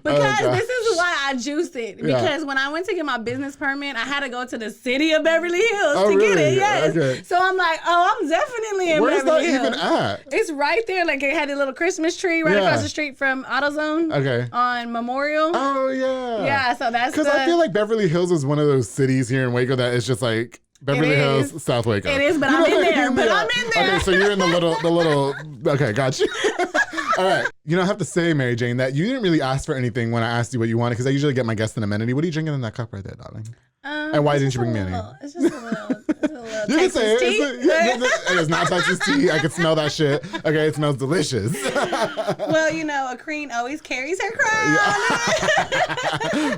Because this is why I juice it. Because when I went to get my business permit, I had to go to the city of Beverly Hills to get it. Yes. Okay. So I'm like, I'm definitely in Beverly Hills. Where's that even at? It's right there. Like it had a little Christmas tree right across the street from AutoZone. Okay. On Memorial. Oh yeah. Yeah. So that's because I feel like Beverly Hills is one of those cities here in Waco that is just like. Beverly Hills, South Waco. It is, but I'm in there. Okay, so you're in the little. Okay, got you. All right. I have to say, MaryJane, that you didn't really ask for anything when I asked you what you wanted, because I usually get my guest an amenity. What are you drinking in that cup right there, darling? And why didn't you bring me any? It's just a little. You can say it. It's not Texas tea. I can smell that shit. Okay, it smells delicious. Well, a queen always carries her crown.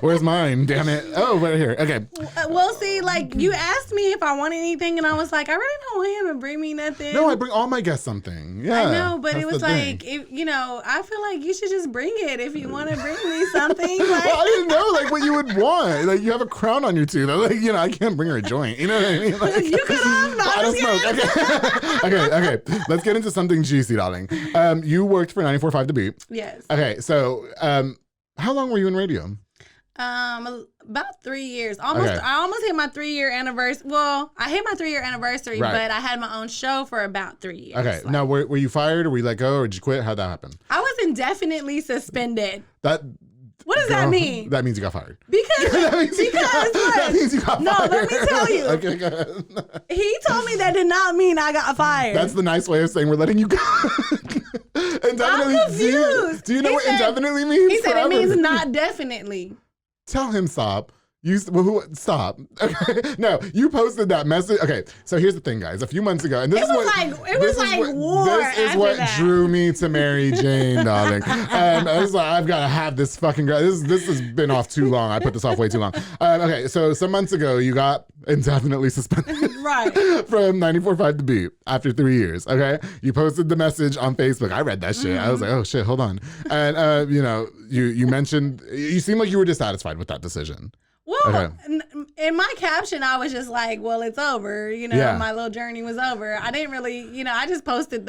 Where's mine? Damn it. Oh, right here. Okay. Well, see, you asked me if I want anything, and I was like, I really don't want him to bring me nothing. No, I bring all my guests something. Yeah. I know, but it was like, I feel like you should just bring it if you want to bring me something. Well, I didn't know what you would want. Like you have a crown on your tooth. I can't bring her a joint. You know what I mean? You could have. No, I don't smoke. Okay. Let's get into something juicy, darling. You worked for 94.5 The Beat. Yes. Okay, so how long were you in radio? About 3 years. I almost hit my 3-year anniversary. Well, I hit my 3-year anversary, but I had my own show for about 3 years. Okay. Now, were you fired, or were you let go, or did you quit? How'd that happen? I was indefinitely suspended. What does Girl, that mean? That means you got fired. Because that means you got fired. No, let me tell you. Okay, go ahead. He told me that did not mean I got fired. That's the nice way of saying we're letting you go. Indefinitely. I'm confused. Do you know what indefinitely means? He said it means not definitely. Tell him, stop. Stop. Okay. No, you posted that message. Okay, so here's the thing, guys. A few months ago, and this is what drew me to MaryJane, darling. And I was like, I've got to have this fucking girl. This has been off too long. I put this off way too long. Okay, so some months ago, you got indefinitely suspended. Right. From 94.5 The Beat after 3 years. Okay, you posted the message on Facebook. I read that shit. I was like, oh shit, hold on. And you mentioned you seemed like you were dissatisfied with that decision. Well, in my caption, I was just like, well, it's over. My little journey was over. I didn't really, I just posted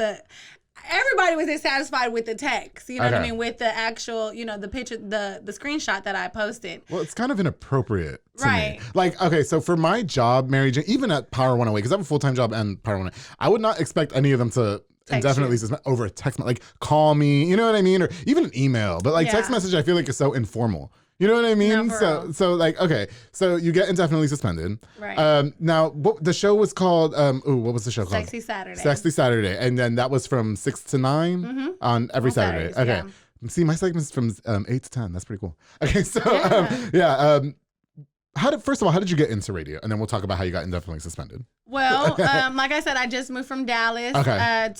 everybody was dissatisfied with the text, what I mean? With the actual, the picture, the screenshot that I posted. Well, it's kind of inappropriate to me. Like, okay, so for my job, MaryJane, even at Power 108, because I have a full-time job and Power 108, I would not expect any of them to indefinitely suspend over a text, like call me, you know what I mean? Or even an email. But like text message, I feel like is so informal. You know what I mean? No, so like, okay, so you get indefinitely suspended. Right. Now, the show was called, what was the show called? Sexy Saturday. Sexy Saturday. And then that was from 6 to 9 on every Saturday. Okay. Yeah. See, my segment's from 8 to 10. That's pretty cool. Okay, so, first of all, how did you get into radio? And then we'll talk about how you got indefinitely suspended. Well, like I said, I just moved from Dallas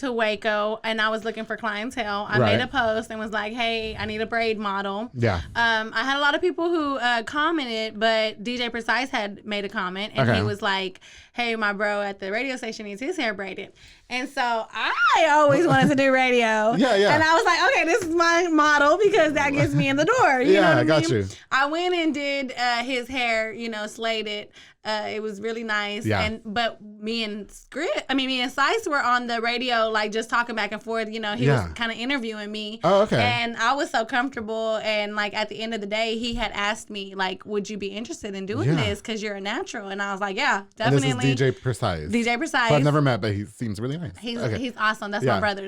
to Waco, and I was looking for clientele. I made a post and was like, hey, I need a braid model. Yeah. I had a lot of people who commented, but DJ Precise had made a comment, and he was like, hey, my bro at the radio station needs his hair braided. And so I always wanted to do radio. Yeah. And I was like, okay, this is my model because that gets me in the door. You know what I got you. I went and did his hair, slayed it. It was really nice. Yeah. But me and Sice were on the radio, like just talking back and forth. He was kind of interviewing me. Oh, okay. And I was so comfortable. And like at the end of the day, he had asked me, like, would you be interested in doing this? Because you're a natural. And I was like, yeah, definitely. And this is DJ Precise. DJ Precise. But I've never met, but he seems really nice. He's awesome. That's my brother.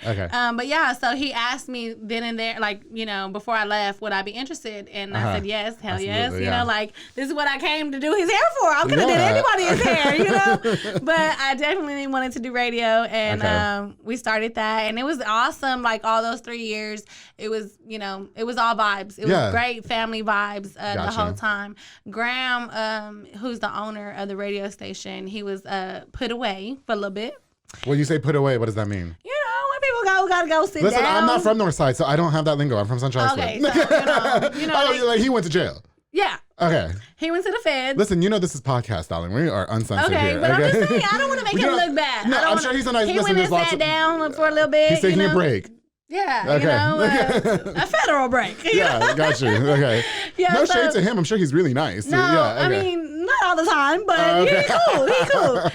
Okay. But yeah, so he asked me then and there, like, before I left, would I be interested? And I said yes, hell absolutely, yes. Like, this is what I came to do his hair for. I could have did anybody's hair, But I definitely wanted to do radio, and we started that, and it was awesome. Like all those 3 years, it was, it was all vibes. It was great family vibes the whole time. Graham, who's the owner of the radio station, he was put away for a little bit. When you say put away, what does that mean? When people gotta go sit down. Listen, I'm not from Northside, so I don't have that lingo. I'm from Central Islip. Okay, so, like he went to jail. Yeah. Okay. He went to the feds. Listen, this is podcast, darling. We are uncensored here. But I'm just saying, I don't want to make him look bad. No, I'm sure he's a nice listener. He went and sat down for a little bit. He's taking a break. Yeah, a federal break. Yeah, got you. Okay. No shade to him. I'm sure he's really nice. No, I mean, not all the time, but he's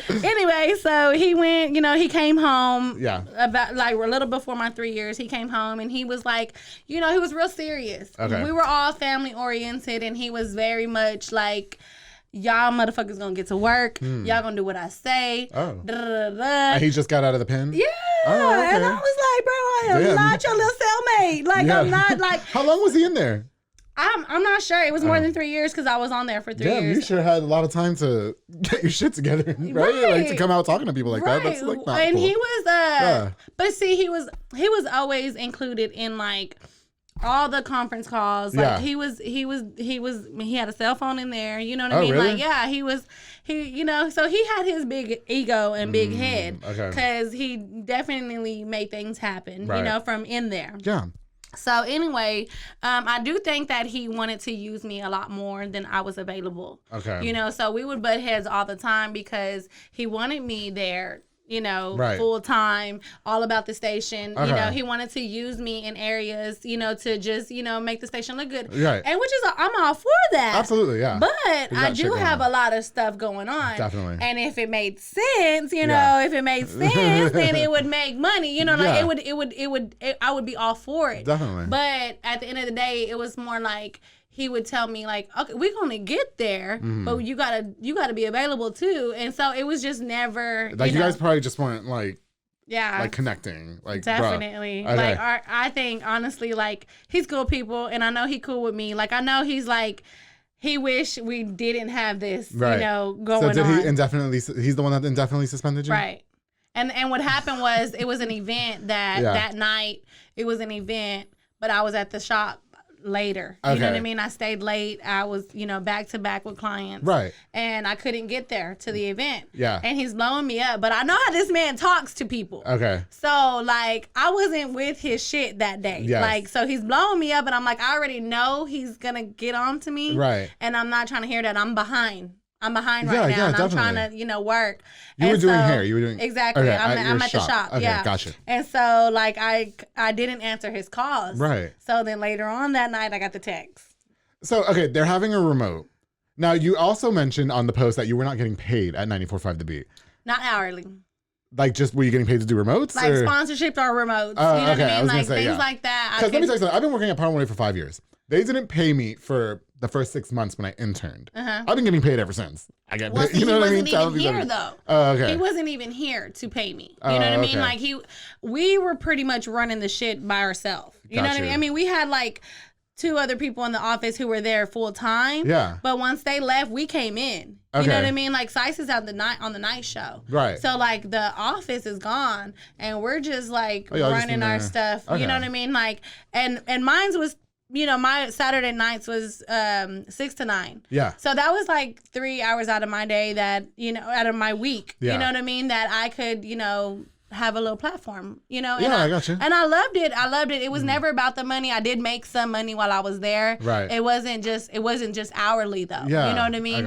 cool. Anyway, so he went, he came home. Yeah. About like a little before my 3 years, he came home and he was like, he was real serious. Okay. We were all family oriented, and he was very much like, y'all motherfuckers gonna get to work. Y'all gonna do what I say. Oh. And he just got out of the pen? Yeah. Oh, okay. And I was like, bro, I am not your little cellmate. Like, I'm not like. How long was he in there? I'm not sure. It was more than 3 years because I was on there for 3 years. Damn, you sure had a lot of time to get your shit together, right? Like to come out talking to people like that. That's like not and cool. He was but see, he was always included in like all the conference calls. Like he had a cell phone in there. You know what I mean? Really? Like so he had his big ego and big head because he definitely made things happen. Right. From in there. Yeah. So anyway, I do think that he wanted to use me a lot more than I was available. Okay. So we would butt heads all the time because he wanted me there, full time, all about the station. He wanted to use me in areas, to just, make the station look good. Right. And which is, I'm all for that. Absolutely, yeah. But I do have a lot of stuff going on. Definitely. And if it made sense, then it would make money. I would be all for it. Definitely. But at the end of the day, it was more like, he would tell me like, okay, we're gonna get there, but you gotta be available too. And so it was just never like you guys probably just weren't like connecting. Like definitely. Okay. Like I think honestly, like he's cool people and I know he cool with me. Like I know he's like he wish we didn't have this, going on. So did he indefinitely he's the one that indefinitely suspended you? Right. And what happened was it was an event that night. It was an event, but I was at the shop later. You know what I mean? I stayed late. I was, back to back with clients. Right. And I couldn't get there to the event. Yeah. And he's blowing me up. But I know how this man talks to people. Okay. So, like, I wasn't with his shit that day. Yes. Like, so he's blowing me up, and I'm like, I already know he's going to get on to me. Right. And I'm not trying to hear that. I'm behind right now, and definitely. I'm trying to, work. You were doing hair. You were doing exactly. Okay, I'm at the shop. Okay, yeah, gotcha. And so, like, I didn't answer his calls. Right. So then later on that night, I got the text. So okay, they're having a remote. Now you also mentioned on the post that you were not getting paid at 94.5 The Beat. Not hourly. Like, just were you getting paid to do remotes? Like sponsorships or remotes. You know what I mean? Like things like that. Because let me tell you something. I've been working at Power One for 5 years. They didn't pay me for the first 6 months when I interned. I've been getting paid ever since. I get paid. You know what I mean? He wasn't even here though. Oh, okay. He wasn't even here to pay me. You know what I mean? Like we were pretty much running the shit by ourselves. You know what I mean? I mean, we had like 2 other people in the office who were there full time. Yeah. But once they left, we came in. You know what I mean? Like Sice is on the night show. Right. So like the office is gone and we're just like running our stuff. You know what I mean? Like and mine's was, my Saturday nights was 6 to 9. Yeah. So that was like 3 hours out of my day that, out of my week. Yeah. You know what I mean? That I could, have a little platform, and I got you. And I loved it. It was never about the money. I did make some money while I was there. Right. It wasn't just hourly though. Yeah. You know what I mean?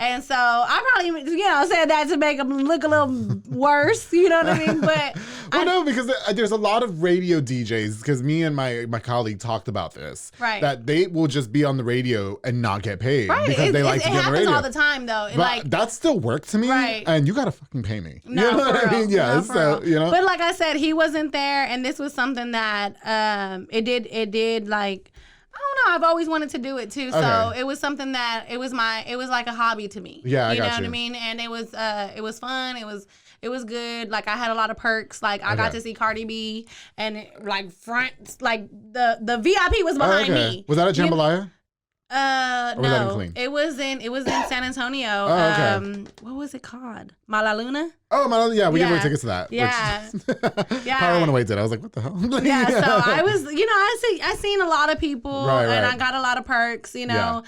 And so I probably, said that to make them look a little worse. You know what I mean? But no, because there's a lot of radio DJs. Because me and my colleague talked about this. Right. That they will just be on the radio and not get paid. Right. Because they like to be on the radio. It happens all the time though. But that still worked to me. Right. And you gotta fucking pay me. No, you know what I mean? Yeah. So But like I said, he wasn't there, and this was something that it did like. I don't know. I've always wanted to do it too. So it was something that it was like a hobby to me. Yeah, you know what I mean? And it was fun. It was good. Like I had a lot of perks. Like I got to see Cardi B and the VIP was behind me. Was that at Jambalaya? No, it was in San Antonio. What was it called? Mala Luna? Oh, Mala Luna. Yeah, we gave away tickets to that. Yeah. Power went away did. I was like, what the hell? So I was, I seen a lot of people and I got a lot of perks, So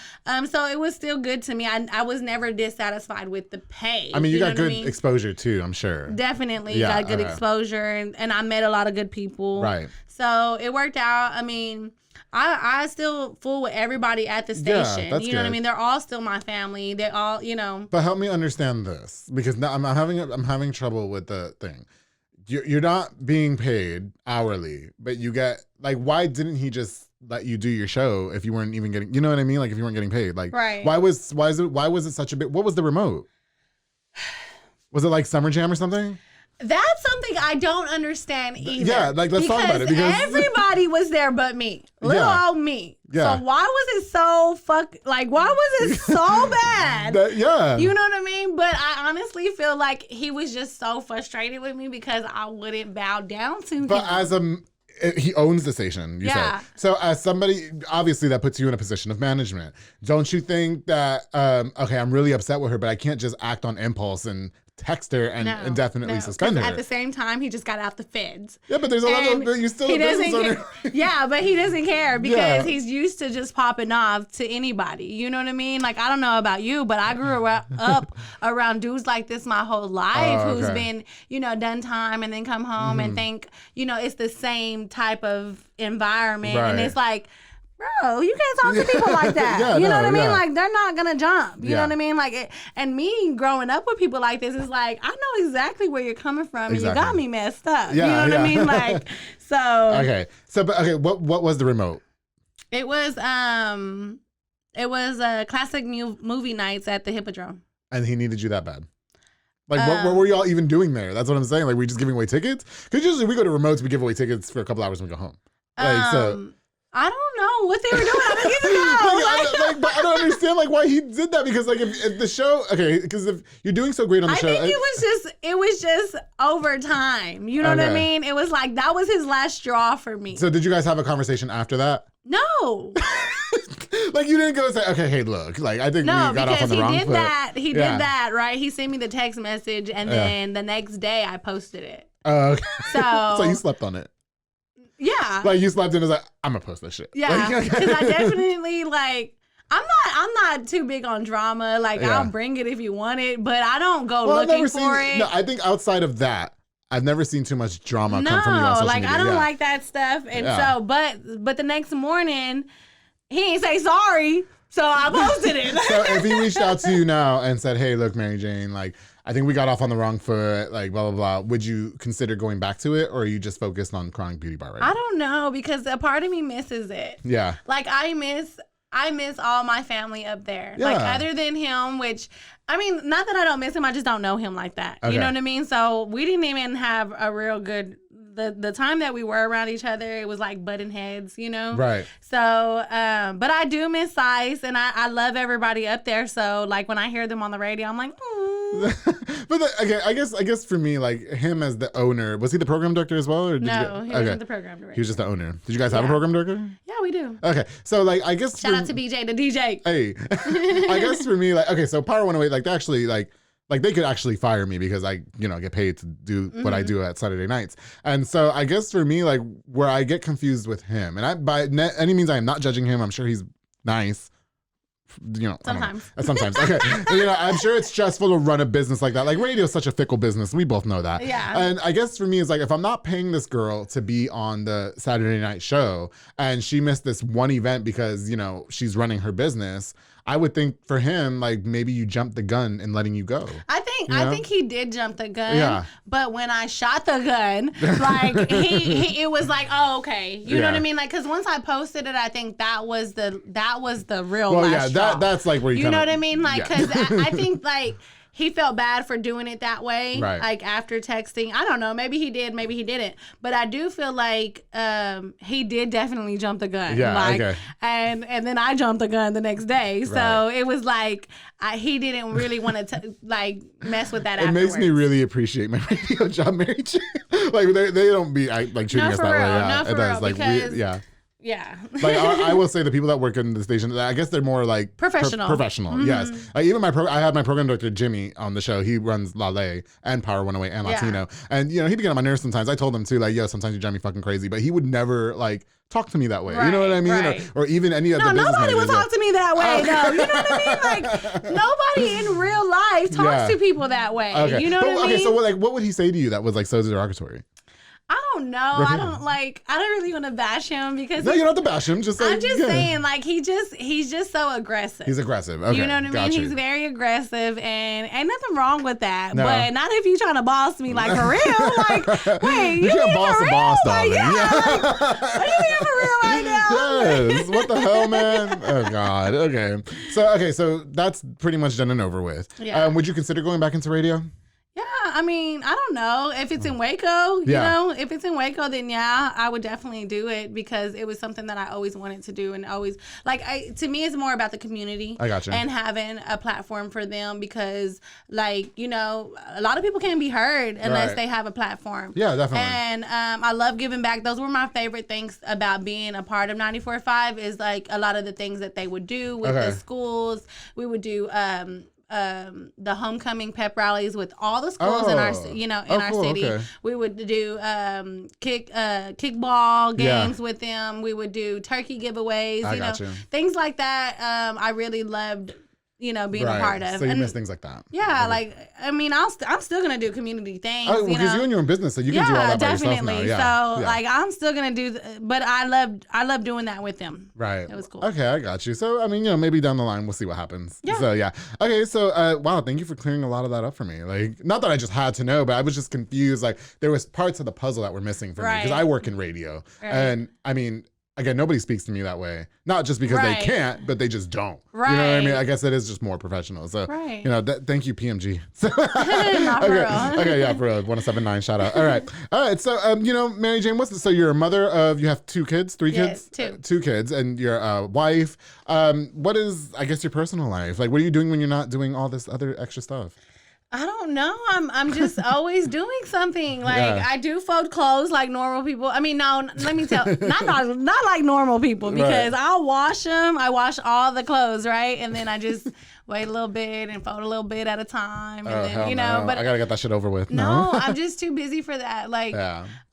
it was still good to me. I was never dissatisfied with the pay. I mean, you got good exposure too, I'm sure. Definitely got good exposure and I met a lot of good people. Right. So it worked out. I mean, I still fool with everybody at the station. That's you know good. What I mean? They're all still my family. They all, But help me understand this, because now I'm having trouble with the thing. You're not being paid hourly, but you get why didn't he just let you do your show if you weren't even getting, you know what I mean? Like if you weren't getting paid, right. Why was it such a big, what was the remote? Was it like Summer Jam or something? That's something I don't understand either. Yeah, let's talk about it. Because everybody was there but me. Little old me. Yeah. So why was it so why was it so bad? You know what I mean? But I honestly feel like he was just so frustrated with me because I wouldn't bow down to him. But he owns the station, you said. So as somebody, obviously that puts you in a position of management. Don't you think that, I'm really upset with her, but I can't just act on impulse and text her and indefinitely suspend her. At the same time, he just got out the feds. Yeah, but there's a lot of, you still a business owner. Yeah, but he doesn't care because he's used to just popping off to anybody. You know what I mean? Like, I don't know about you, but I grew up around dudes like this my whole life who's been, done time and then come home and think, it's the same type of environment. Right. And it's like, bro, you can't talk to people like that. You know what I mean? Like, they're not going to jump. You know what I mean? Like, and me growing up with people like this is like, I know exactly where you're coming from. And you got me messed up. You know what I mean? Like, so. Okay. So, what was the remote? It was classic movie nights at the Hippodrome. And he needed you that bad? Like, what were y'all even doing there? That's what I'm saying. Like, were you just giving away tickets? Because usually we go to remotes, we give away tickets for a couple hours and we go home. I don't know what they were doing. I don't even know. But I don't understand why he did that, because if the show, because if you're doing so great on the show, I think it was just over time. You know what I mean? It was like that was his last straw for me. So did you guys have a conversation after that? No. You didn't go say, okay, hey, look, I think we got off on the wrong foot. He did that, right? He sent me the text message, and then the next day I posted it. Okay. So you slept on it. Yeah. Like you slept in and was like, I'm gonna post this shit. Yeah. Because I definitely like, I'm not too big on drama. Like I'll bring it if you want it, but I don't go looking for it. No, I think outside of that, I've never seen too much drama come from you on social media. I don't like that stuff. And so, but the next morning, he ain't say sorry, so I posted it. So if he reached out to you now and said, hey, look, MaryJane, like, I think we got off on the wrong foot, like, blah, blah, blah, would you consider going back to it, or are you just focused on Chronic Beauty Bar right now? I don't know, because a part of me misses it. Yeah. Like, I miss all my family up there. Yeah. Like, other than him, which, I mean, not that I don't miss him, I just don't know him like that. Okay. You know what I mean? So we didn't even have a real good, the time that we were around each other, it was like butting heads, you know? Right. So, but I do miss Ice, and I love everybody up there. So, like, when I hear them on the radio, I'm like, But I guess for me, like, him as the owner, was he the program director as well? Or did no, he wasn't the program director. He was just the owner. Did you guys have a program director? Yeah, we do. Okay, so like, I guess shout out to BJ the DJ. Hey, I guess for me, like, okay, so Power 108, like, they actually like they could actually fire me because I, get paid to do what I do at Saturday nights. And so I guess for me, like, where I get confused with him, and by any means I am not judging him. I'm sure he's nice. Sometimes. Okay. I'm sure it's stressful to run a business like that. Like, radio is such a fickle business. We both know that. Yeah. And I guess for me, it's like, if I'm not paying this girl to be on the Saturday night show and she missed this one event because, she's running her business, I would think for him, like, maybe you jumped the gun in letting you go. I think he did jump the gun. Yeah. But when I shot the gun, like, it was like, oh, okay. You know what I mean? Like, because once I posted it, I think that was the real last straw. That's like where you know what I mean? Like, because I think, like, he felt bad for doing it that way, right. Like after texting. I don't know. Maybe he did. Maybe he didn't. But I do feel like he did definitely jump the gun. Yeah. Like, okay. And then I jumped the gun the next day. So right. it was like he didn't really want to like mess with that. It afterwards. makes me really appreciate my radio job, MaryJane. Like they don't be like treating us that way. Yeah, it does. Like Yeah. Like I will say the people that work in the station, I guess they're more like professional. Professional, mm-hmm. Yes. Like even I had my program director Jimmy on the show. He runs Lale and Power 108 and Latino, and he'd get on my nerves sometimes. I told him too, like, yo, sometimes you drive me fucking crazy, but he would never like talk to me that way. Right, you know what I mean? Right. Or even any other. No, nobody would talk to me that way. No, you know what I mean? Like nobody in real life talks to people that way. Okay. You know what I mean? Okay, so what would he say to you that was like so derogatory? I don't know. I don't really want to bash him because no, you don't have to bash him. Just like, I'm just saying, like he's just so aggressive. He's aggressive. Okay, you know what I mean? Gotcha. He's very aggressive, and ain't nothing wrong with that. No. But not if you trying to boss me, like for real. Like, wait, you can't boss a boss, darling. Like, like, are you being for real right now? Yes. What the hell, man? Oh God. Okay. So that's pretty much done and over with. Yeah. Would you consider going back into radio? Yeah, I mean, I don't know. If it's in Waco, you know, if it's in Waco, then yeah, I would definitely do it because it was something that I always wanted to do and always, like, to me, it's more about the community. I gotcha. And having a platform for them because, like, a lot of people can't be heard unless they have a platform. Yeah, definitely. And I love giving back. Those were my favorite things about being a part of 94.5 is, like, a lot of the things that they would do with the schools. We would do the homecoming pep rallies with all the schools in our our city. Okay. We would do kickball games with them. We would do turkey giveaways. Things like that. I really loved. Being a part of. So you miss things like that. Yeah, like, I mean, I'm still going to do community things. Oh, because you're in your own business, so you can do all that by yourself now. Yeah, so, like, I'm still going to do, but I love doing that with them. Right. It was cool. Okay, I got you. So, I mean, maybe down the line, we'll see what happens. Yeah. So, yeah. Okay, so, wow, thank you for clearing a lot of that up for me. Like, not that I just had to know, but I was just confused. Like, there was parts of the puzzle that were missing for me, because I work in radio. Right. And, I mean, again, nobody speaks to me that way. Not just because they can't, but they just don't. Right. You know what I mean? I guess it is just more professional. So, thank you, PMG. Not for real. Okay, yeah, for real. 1079, shout out. All right. So, MaryJane, so you're a mother of, you have 2 kids, 3 kids? Yes, 2. 2 kids, and you're a wife. What is, I guess, your personal life? Like, what are you doing when you're not doing all this other extra stuff? I don't know. I'm just always doing something. Like I do fold clothes like normal people. I mean, no, let me tell, not like normal people because I'll wash them. I wash all the clothes, right? And then I just wait a little bit and fold a little bit at a time. And then, no. But I gotta get that shit over with. No, I'm just too busy for that. Like,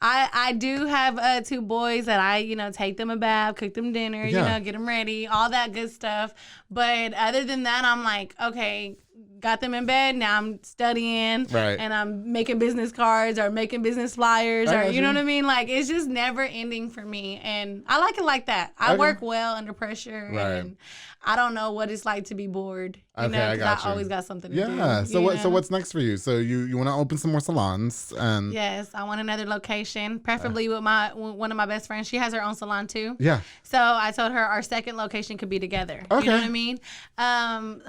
I do have 2 boys that I, take them a bath, cook them dinner, get them ready, all that good stuff. But other than that, I'm like, okay, got them in bed. Now I'm studying, and I'm making business cards or making business flyers, or you know what I mean. Like, it's just never ending for me, and I like it like that. I work well under pressure, and I don't know what it's like to be bored. Because I always got something to do. Yeah. So what's next for you? So you want to open some more salons? And yes, I want another location, preferably with one of my best friends. She has her own salon too. Yeah. So I told her our second location could be together. Okay. You know what I mean?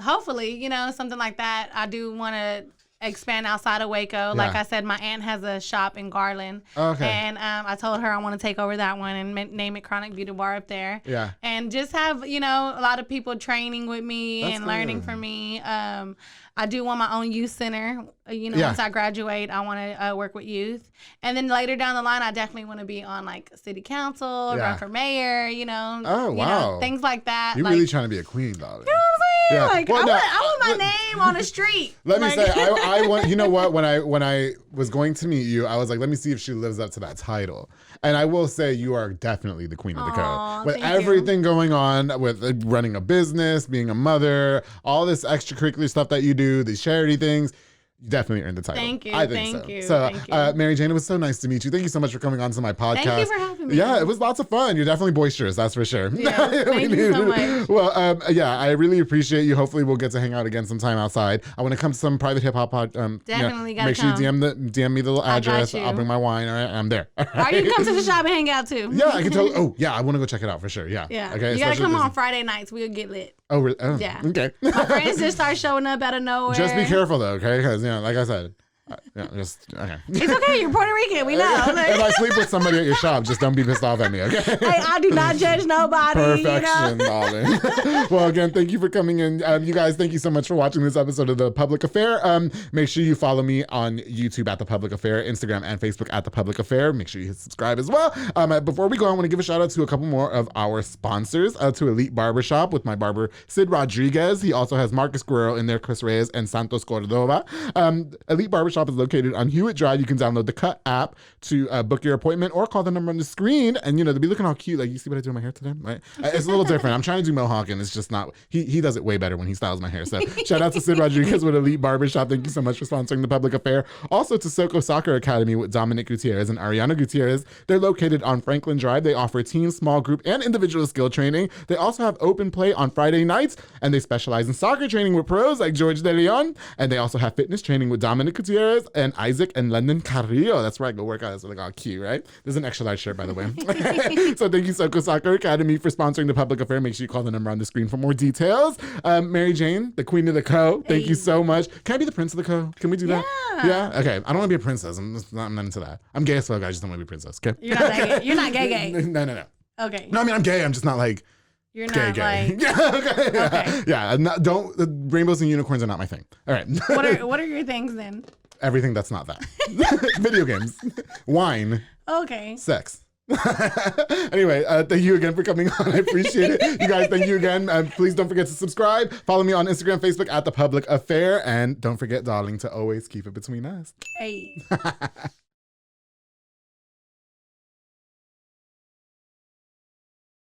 Hopefully, something like that. I do want to expand outside of Waco. Like I said, my aunt has a shop in Garland. Okay. And I told her I want to take over that one and name it Chronic Beauty Bar up there. Yeah. And just have, a lot of people training with me and learning from me. I do want my own youth center. Once I graduate, I want to work with youth. And then later down the line, I definitely want to be on like city council, run for mayor, Oh, wow. Things like that. You're really trying to be a queen, darling. You know what I'm saying? Like, I want my name on the street. Let me say, I want, you know what? When I was going to meet you, I was like, let me see if she lives up to that title. And I will say you are definitely the queen of the code. With everything going on, with running a business, being a mother, all this extracurricular stuff that you do, these charity things, you definitely earned the title. Thank you. I think so. MaryJane, it was so nice to meet you. Thank you so much for coming on to my podcast. Thank you for having me. Yeah, it was lots of fun. You're definitely boisterous, that's for sure. Yeah, thank you so much. Well, I really appreciate you. Hopefully we'll get to hang out again sometime outside. I want to come to some private hip hop definitely gotta make sure you DM me the little address. I'll bring my wine. All right, I'm there. Or you can come to the shop and hang out too. Yeah, I can tell. Oh, yeah, I want to go check it out for sure. Yeah. Yeah. Okay. You gotta come on Friday nights. We'll get lit. Oh, really? Oh, yeah. Okay. My friends just start showing up out of nowhere. Just be careful though, okay? Because like I said. Okay. It's okay. You're Puerto Rican. We know. If I sleep with somebody at your shop, just don't be pissed off at me, okay? Hey, I do not judge nobody. Perfection, darling. Well, again, thank you for coming in. You guys, thank you so much for watching this episode of The Public Affair. Make sure you follow me on YouTube at The Public Affair, Instagram and Facebook at The Public Affair. Make sure you hit subscribe as well. Before we go, I want to give a shout out to a couple more of our sponsors, to Elite Barbershop with my barber, Sid Rodriguez. He also has Marcus Guerrero in there, Chris Reyes, and Santos Cordova. Elite Barbershop is located on Hewitt Drive. You can download the Cut app to book your appointment or call the number on the screen. And, to be looking all cute. Like, you see what I do with my hair today? Right? It's a little different. I'm trying to do Mohawk, and it's just not. He does it way better when he styles my hair. So shout out to Sid Rodriguez with Elite Barbershop. Thank you so much for sponsoring The Public Affair. Also to Soko Soccer Academy with Dominic Gutierrez and Ariana Gutierrez. They're located on Franklin Drive. They offer team, small group, and individual skill training. They also have open play on Friday nights, and they specialize in soccer training with pros like George De Leon. And they also have fitness training with Dominic Gutierrez and Isaac and London Carrillo. That's where I go work out. That's what I got cute, right? There's an extra large shirt, by the way. So thank you, Soko Soccer Academy, for sponsoring The Public Affair. Make sure you call the number on the screen for more details. MaryJane, the queen of the co. Thank you so much. Can I be the prince of the co? Can we do that? Yeah. Okay. I don't want to be a princess. I'm not into that. I'm gay as fuck. I just don't want to be a princess. Okay. You're not that gay. You're not gay. No. Okay. No, I mean I'm gay. I'm just not like. You're not gay. Yeah. Okay. Yeah. Rainbows and unicorns are not my thing. All right. What are your things then? Everything that's not that. Video games, wine, okay, sex. Anyway, thank you again for coming on. I appreciate it. You guys, thank you again. Please don't forget to subscribe. Follow me on Instagram, Facebook at The Public Affair. And don't forget, darling, to always keep it between us. Hey.